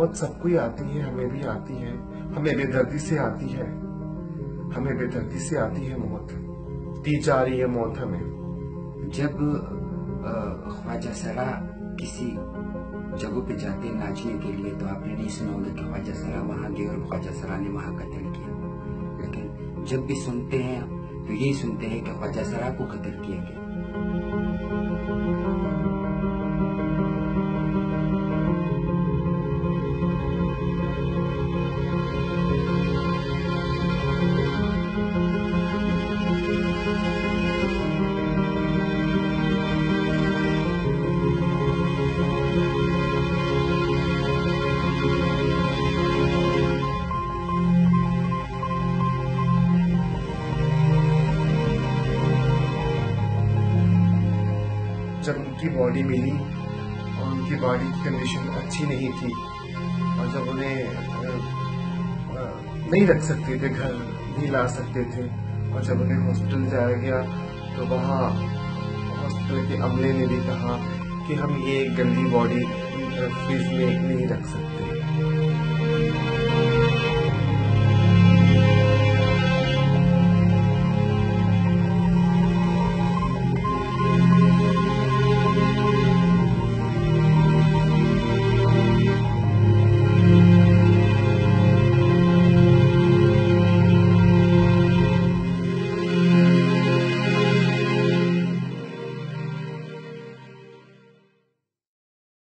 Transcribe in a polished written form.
मौत सबको ही आती है, हमें भी आती है, हमें बेदर्दी से आती है, हमें बेदर्दी से आती है मौत, दी जा रही है मौत हमें। जब ख्वाजा सरा किसी जगह पे जाते हैं नाचने के लिए तो आपने नहीं सुना होगा कि ख्वाजा सरा वहां गए और ख्वाजा सरा ने वहां कत्ल किया, लेकिन जब भी सुनते हैं तो यही सुनते हैं कि ख्वाजा सरा को कत्ल किया गया। जब उनकी बॉडी मिली और उनकी बॉडी की कंडीशन अच्छी नहीं थी और जब उन्हें नहीं रख सकते थे, घर नहीं ला सकते थे, और जब उन्हें हॉस्पिटल जाया गया तो वहाँ हॉस्पिटल के अमले ने भी कहा कि हम ये गंदी बॉडी फ्रिज में नहीं रख सकते।